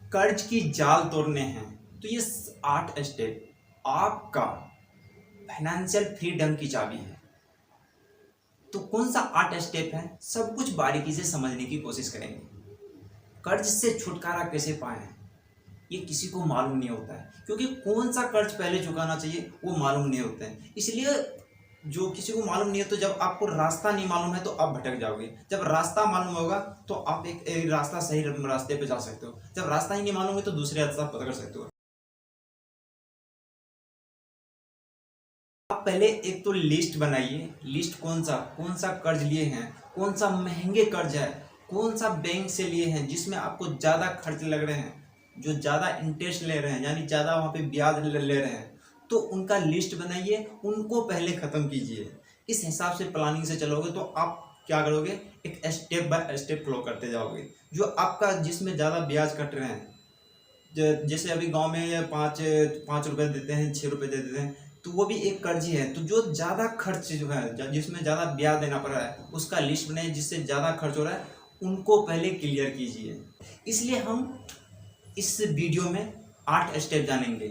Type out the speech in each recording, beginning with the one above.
कर्ज की जाल तोड़ने हैं तो ये 8 स्टेप आपका फाइनेंशियल फ्रीडम की चाबी है। तो कौन सा 8 स्टेप है, सब कुछ बारीकी से समझने की कोशिश करेंगे। कर्ज से छुटकारा कैसे पाएं ये किसी को मालूम नहीं होता है, क्योंकि कौन सा कर्ज पहले चुकाना चाहिए वो मालूम नहीं होता है। इसलिए जो किसी को मालूम नहीं है, तो जब आपको रास्ता नहीं मालूम है तो आप भटक जाओगे। जब रास्ता मालूम होगा तो आप एक रास्ता सही रास्ते पे जा सकते हो। जब रास्ता ही नहीं मालूम है तो दूसरे रास्ता पकड़ सकते हो। आप पहले एक तो लिस्ट बनाइए। लिस्ट कौन सा कर्ज लिए हैं, कौन सा महंगे कर्ज है, कौन सा बैंक से लिए हैं जिसमें आपको ज़्यादा खर्च लग रहे हैं, जो ज़्यादा इंटरेस्ट ले रहे हैं, यानी ज़्यादा वहाँ पे ब्याज ले रहे हैं। तो उनका लिस्ट बनाइए, उनको पहले ख़त्म कीजिए। इस हिसाब से प्लानिंग से चलोगे तो आप क्या करोगे, एक स्टेप बाय स्टेप फ्लो करते जाओगे। जो आपका जिसमें ज़्यादा ब्याज कट रहे हैं, जैसे अभी गांव में 5 रुपए देते हैं, 6 रुपए दे देते हैं, तो वो भी एक कर्ज ही है। तो जो ज़्यादा खर्च जो है, जिसमें ज़्यादा ब्याज देना पड़ रहा है, उसका लिस्ट बनाइए। जिससे ज़्यादा खर्च हो रहा है उनको पहले क्लियर कीजिए। इसलिए हम इस वीडियो में 8 स्टेप जानेंगे।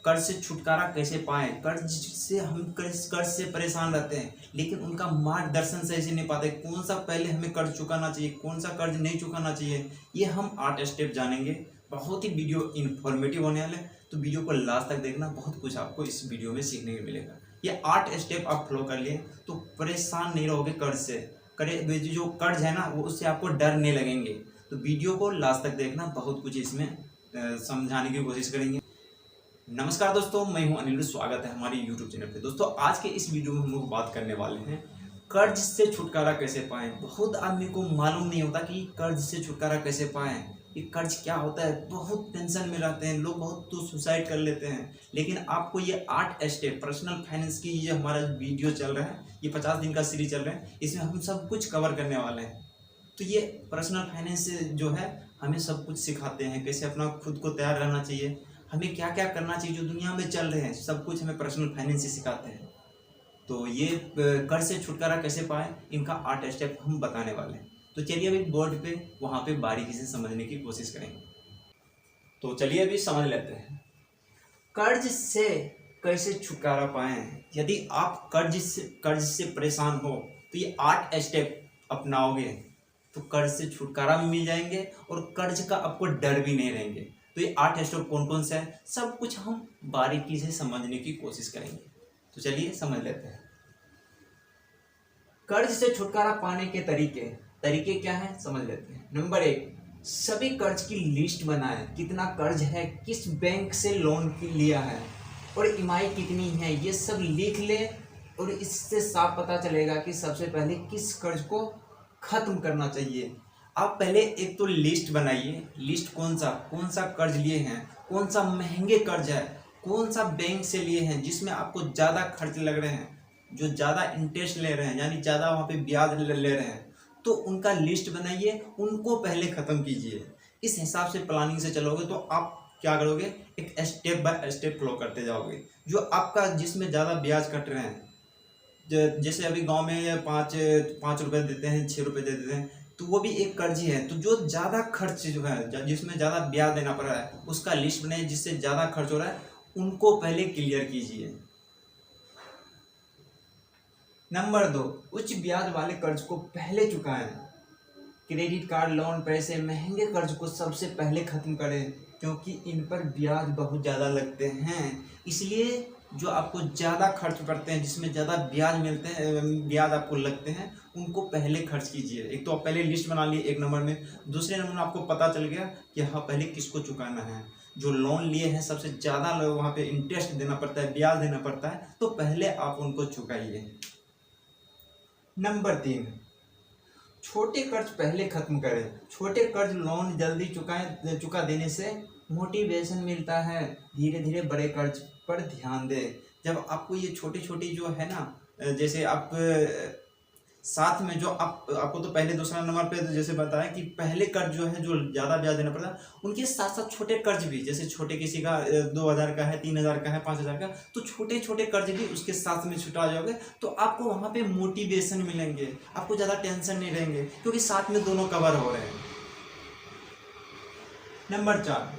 कर्ज से छुटकारा कैसे पाएं। कर्ज से परेशान रहते हैं, लेकिन उनका मार्गदर्शन सही से नहीं पाते। कौन सा पहले हमें कर्ज चुकाना चाहिए, कौन सा कर्ज नहीं चुकाना चाहिए, ये हम 8 स्टेप जानेंगे। बहुत ही वीडियो इन्फॉर्मेटिव होने वाला है, तो वीडियो को लास्ट तक देखना। बहुत कुछ आपको इस वीडियो में सीखने को मिलेगा। ये 8 स्टेप आप फॉलो कर लिए तो परेशान नहीं रहोगे कर्ज से। करे जो कर्ज है ना, वो उससे आपको डर नहीं लगेंगे। तो वीडियो को लास्ट तक देखना, बहुत कुछ इसमें समझाने की कोशिश करेंगे। नमस्कार दोस्तों, मैं हूं अनिल। स्वागत है हमारे YouTube चैनल पे। दोस्तों, आज के इस वीडियो में हम लोग बात करने वाले हैं कर्ज से छुटकारा कैसे पाएं। बहुत आदमी को मालूम नहीं होता कि कर्ज से छुटकारा कैसे पाएं, ये कर्ज क्या होता है। बहुत टेंशन में रहते हैं लोग, बहुत तो सुसाइड कर लेते हैं। लेकिन आपको ये 8 स्टेप पर्सनल फाइनेंस की, ये हमारा वीडियो चल रहा है, ये 50 दिन का सीरीज चल रहा है, इसमें हम सब कुछ कवर करने वाले हैं। तो ये पर्सनल फाइनेंस जो है, हमें सब कुछ सिखाते हैं, कैसे अपना खुद को तैयार रहना चाहिए, हमें क्या क्या करना चाहिए। जो दुनिया में चल रहे हैं सब कुछ हमें पर्सनल फाइनेंस से सिखाते हैं। तो ये कर्ज से छुटकारा कैसे पाएं, इनका 8 स्टेप हम बताने वाले हैं। तो चलिए अभी बोर्ड पे वहाँ पे बारीकी से समझने की कोशिश करेंगे। तो चलिए अभी समझ लेते हैं कर्ज से कैसे छुटकारा पाएं। यदि आप कर्ज से परेशान हो तो ये 8 स्टेप अपनाओगे तो कर्ज से छुटकारा भी मिल जाएंगे और कर्ज का आपको डर भी नहीं रहेंगे। तो ये 8 स्टेप कौन कौन से हैं, सब कुछ हम बारीकी से समझने की कोशिश करेंगे। तो चलिए समझ लेते हैं। कर्ज से छुटकारा पाने के तरीके क्या है, समझ लेते हैं। नंबर 1, सभी कर्ज की लिस्ट बनाएं। कितना कर्ज है, किस बैंक से लोन लिया है और ईएमआई कितनी है, ये सब लिख ले। और इससे साफ पता चलेगा कि सबसे पहले किस कर्ज को खत्म करना चाहिए। आप पहले एक तो लिस्ट बनाइए। लिस्ट कौन सा कर्ज लिए हैं, कौन सा महंगे कर्ज है, कौन सा बैंक से लिए हैं जिसमें आपको ज़्यादा खर्च लग रहे हैं, जो ज़्यादा इंटरेस्ट ले रहे हैं, यानी ज़्यादा वहाँ पे ब्याज ले रहे हैं। तो उनका लिस्ट बनाइए, उनको पहले ख़त्म कीजिए। इस हिसाब से प्लानिंग से चलोगे तो आप क्या करोगे, एक स्टेप बाय स्टेप फ्लो करते जाओगे। जो आपका जिसमें ज़्यादा ब्याज कट रहे हैं, जैसे अभी गांव में 5 रुपए देते हैं, 6 रुपए दे देते हैं, तो वो भी एक कर्ज ही है। तो जो ज़्यादा खर्च जो है, जिसमें ज़्यादा ब्याज देना पड़ रहा है, उसका लिस्ट बनाइए। जिससे ज़्यादा खर्च हो रहा है उनको पहले क्लियर कीजिए। नंबर 2, उच्च ब्याज वाले कर्ज को पहले चुकाएं। क्रेडिट कार्ड, लोन, पैसे, महंगे कर्ज को सबसे पहले ख़त्म करें, क्योंकि इन पर ब्याज बहुत ज़्यादा लगते हैं। इसलिए जो आपको ज़्यादा खर्च पड़ते हैं, जिसमें ज़्यादा ब्याज मिलते हैं, ब्याज आपको लगते हैं, उनको पहले खर्च कीजिए। एक तो आप पहले लिस्ट बना लिए एक नंबर में। दूसरे नंबर में आपको पता चल गया कि हाँ पहले किसको चुकाना है। जो लोन लिए हैं सबसे ज़्यादा वहाँ पे इंटरेस्ट देना पड़ता है, ब्याज देना पड़ता है, तो पहले आप उनको चुकाइए। नंबर 3, छोटे कर्ज पहले खत्म करें। छोटे कर्ज लोन जल्दी चुका देने से मोटिवेशन मिलता है। धीरे धीरे बड़े कर्ज पर ध्यान दें। जब आपको ये छोटी छोटी जो है ना, जैसे आप साथ में जो आपको तो पहले दूसरा नंबर पे तो जैसे बताया कि पहले कर्ज जो है, जो ज़्यादा ब्याज देना पड़ता है, उनके साथ साथ छोटे कर्ज भी, जैसे छोटे किसी का 2000 का है, 3000 का है, 5000 का, तो छोटे छोटे कर्ज भी उसके साथ में छुटा जाओगे तो आपको वहाँ पे मोटिवेशन मिलेंगे, आपको ज़्यादा टेंशन नहीं रहेंगे, क्योंकि साथ में दोनों कवर हो रहे हैं। नंबर 4,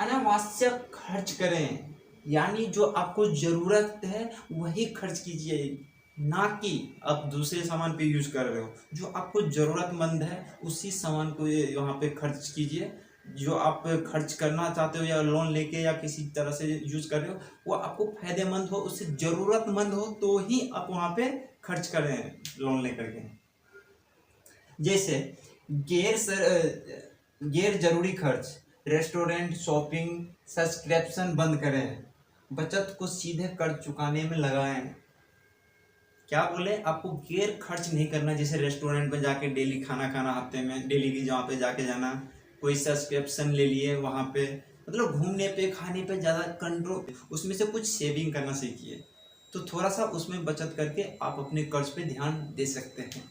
अनावश्यक खर्च करें, यानी जो आपको ज़रूरत है वही खर्च कीजिए, ना कि आप दूसरे सामान पे यूज़ कर रहे हो। जो आपको ज़रूरतमंद है उसी सामान को यहाँ पे खर्च कीजिए। जो आप खर्च करना चाहते हो या लोन लेके या किसी तरह से यूज़ कर रहे हो वो आपको फायदेमंद हो, उससे ज़रूरतमंद हो तो ही आप वहाँ पे खर्च करें लोन लेकर के। जैसे गैर जरूरी खर्च, रेस्टोरेंट, शॉपिंग, सब्सक्रिप्शन बंद करें। बचत को सीधे कर्ज चुकाने में लगाएं। क्या बोले, आपको गैर खर्च नहीं करना, जैसे रेस्टोरेंट में जाके डेली खाना खाना, हफ्ते में डेली की जहाँ पे जाके जाना, कोई सब्सक्रिप्शन ले लिए वहाँ पे, मतलब घूमने पे खाने पे ज़्यादा कंट्रोल, उसमें से कुछ सेविंग करना सीखिए। तो थोड़ा सा उसमें बचत करके आप अपने कर्ज पे ध्यान दे सकते हैं।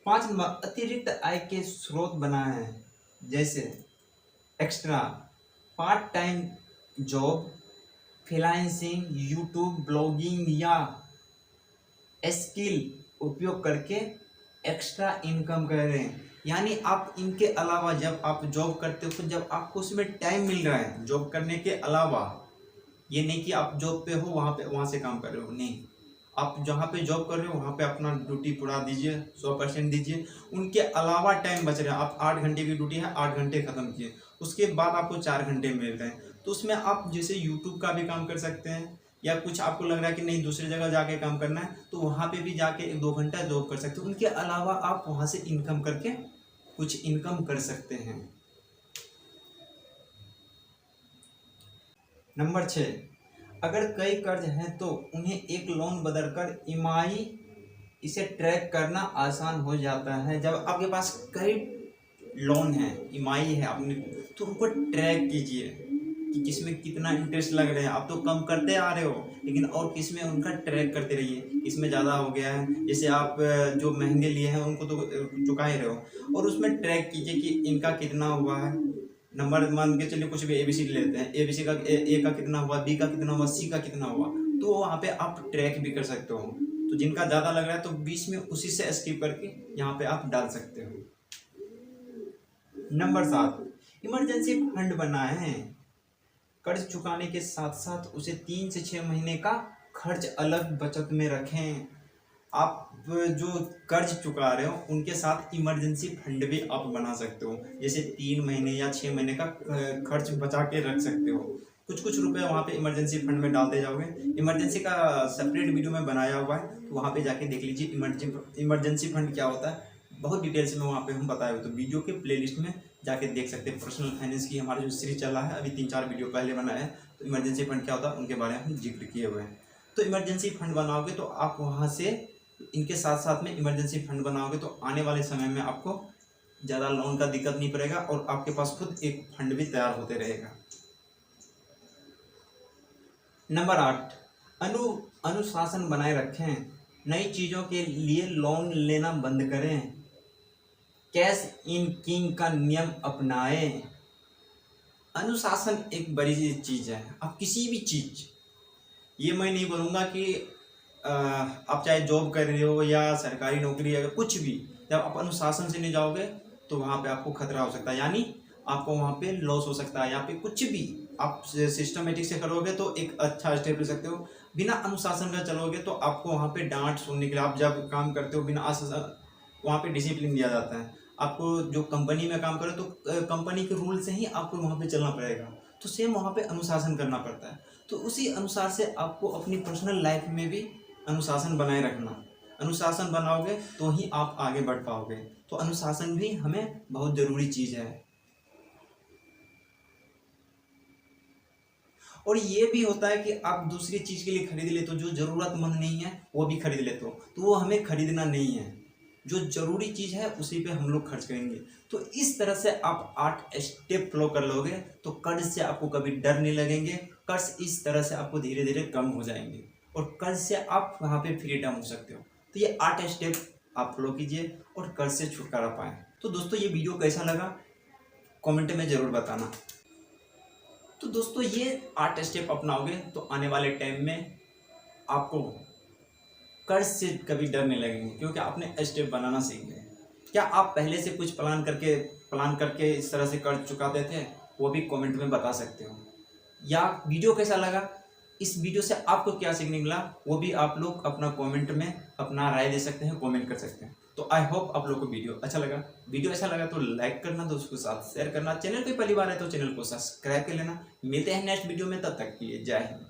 5 नंबर, अतिरिक्त आय के स्रोत बनाए हैं, जैसे extra, part time job, freelancing, YouTube, blogging या स्किल उपयोग करके एक्स्ट्रा इनकम करें। यानी आप इनके अलावा जब आप जॉब करते हो, जब आपको उसमें टाइम मिल रहा है जॉब करने के अलावा, ये नहीं कि आप जॉब पे हो वहाँ से काम कर रहे हो, नहीं, आप जहाँ पे जॉब कर रहे हो वहाँ पे अपना ड्यूटी पूरा दीजिए, 100% दीजिए। उनके अलावा टाइम बच रहा है, आप 8 घंटे की ड्यूटी है, 8 घंटे खत्म किए, उसके बाद आपको 4 घंटे मिल रहे हैं, तो उसमें आप जैसे यूट्यूब का भी काम कर सकते हैं, या कुछ आपको लग रहा है कि नहीं दूसरी जगह जाके काम करना है तो वहाँ पे भी जाके 1-2 घंटा जॉब कर सकते हो। उनके अलावा आप वहाँ से इनकम करके कुछ इनकम कर सकते हैं। नंबर 6, अगर कई कर्ज हैं तो उन्हें एक लोन बदलकर ईएमआई, इसे ट्रैक करना आसान हो जाता है। जब आपके पास कई लोन है, ईएमआई है आपने, तो उनको ट्रैक कीजिए कि किसमें कितना इंटरेस्ट लग रहा है। आप तो कम करते आ रहे हो, लेकिन और किसमें उनका ट्रैक करते रहिए, किसमें ज़्यादा हो गया है। जैसे आप जो महंगे लिए हैं उनको तो चुका ही रहे हो, और उसमें ट्रैक कीजिए कि इनका कितना हुआ है। नंबर मान के चलिए, कुछ भी एबीसी लेते हैं, एबीसी का ए का कितना हुआ, बी का कितना हुआ, सी का कितना हुआ, तो वहाँ पे आप ट्रैक भी कर सकते हो। तो जिनका ज़्यादा लग रहा है तो बीच में उसी से स्किप करके यहाँ पे आप डाल सकते हो। नंबर 7, इमरजेंसी फंड बनाए हैं। कर्ज चुकाने के साथ साथ उसे 3 से 6 महीने का खर्च अलग बचत में रखें। आप जो कर्ज चुका रहे हो उनके साथ इमरजेंसी फंड भी आप बना सकते हो, जैसे 3 महीने या 6 महीने का खर्च बचा के रख सकते हो। कुछ कुछ रुपए वहाँ पे इमरजेंसी फंड में डालते जाओगे। इमरजेंसी का सेपरेट वीडियो में बनाया हुआ है, तो वहाँ पे जाके देख लीजिए इमरजेंसी फंड क्या होता है, बहुत डिटेल्स में वहाँ पे हम बताए हुए, तो वीडियो के प्लेलिस्ट में जाके देख सकते हैं। पर्सनल फाइनेंस की हमारा जो सीरीज चला है, अभी 3-4 वीडियो पहले बनाया है, तो इमरजेंसी फंड क्या होता है उनके बारे में हम जिक्र किए हुए हैं। तो इमरजेंसी फंड बनाओगे तो आप वहाँ से इनके साथ साथ में इमरजेंसी फंड बनाओगे तो आने वाले समय में आपको ज़्यादा लोन का दिक्कत नहीं पड़ेगा, और आपके पास खुद एक फंड भी तैयार होते रहेगा। नंबर 8, अनुशासन बनाए रखें। नई चीज़ों के लिए लोन लेना बंद करें। कैश इन किंग का नियम अपनाएं। अनुशासन एक बड़ी चीज़ है। आप किसी भी चीज़, ये मैं नहीं बोलूँगा कि आप चाहे जॉब कर रहे हो या सरकारी नौकरी, अगर कुछ भी, जब आप अनुशासन से नहीं जाओगे तो वहाँ पे आपको खतरा हो सकता है, यानी आपको वहाँ पे लॉस हो सकता है। या पे कुछ भी आप सिस्टमेटिक से करोगे तो एक अच्छा स्टेप ले सकते हो, बिना अनुशासन का चलोगे तो आपको वहाँ पे डांट सुनने के लिए, आप जब काम करते हो बिना वहाँ पे डिसिप्लिन दिया जाता है। आपको जो कंपनी में काम करो तो कंपनी के रूल से ही आपको वहाँ पे चलना पड़ेगा, तो सेम वहाँ पे अनुशासन करना पड़ता है। तो उसी अनुसार से आपको अपनी पर्सनल लाइफ में भी अनुशासन बनाए रखना। अनुशासन बनाओगे तो ही आप आगे बढ़ पाओगे, तो अनुशासन भी हमें बहुत ज़रूरी चीज़ है। और ये भी होता है कि आप दूसरी चीज़ के लिए खरीद लेते हो, जो ज़रूरतमंद नहीं है वो भी खरीद लेते हो, तो वो हमें खरीदना नहीं है। जो ज़रूरी चीज़ है उसी पे हम लोग खर्च करेंगे। तो इस तरह से आप 8 स्टेप फॉलो कर लोगे तो कर्ज से आपको कभी डर नहीं लगेंगे। कर्ज इस तरह से आपको धीरे धीरे कम हो जाएंगे, और कर्ज से आप वहाँ पे फ्रीडम हो सकते हो। तो ये 8 स्टेप आप फॉलो कीजिए और कर्ज से छुटकारा पाएँ। तो दोस्तों, ये वीडियो कैसा लगा कमेंट में ज़रूर बताना। तो दोस्तों, ये 8 स्टेप अपनाओगे तो आने वाले टाइम में आपको कर्ज से कभी डर नहीं लगेंगे, क्योंकि आपने स्टेप बनाना सीख गए। क्या आप पहले से कुछ प्लान करके इस तरह से कर्ज चुकाते थे? वो भी कमेंट में बता सकते हो। या वीडियो कैसा लगा, इस वीडियो से आपको क्या सीखने मिला, वो भी आप लोग अपना कमेंट में अपना राय दे सकते हैं, कमेंट कर सकते हैं। तो आई होप आप लोग को वीडियो अच्छा लगा। वीडियो अच्छा लगा तो लाइक करना, दोस्तों के साथ शेयर करना, चैनल पे पहली बार है तो चैनल को सब्सक्राइब कर लेना। मिलते हैं नेक्स्ट वीडियो में, तब तक के लिए जय हिंद।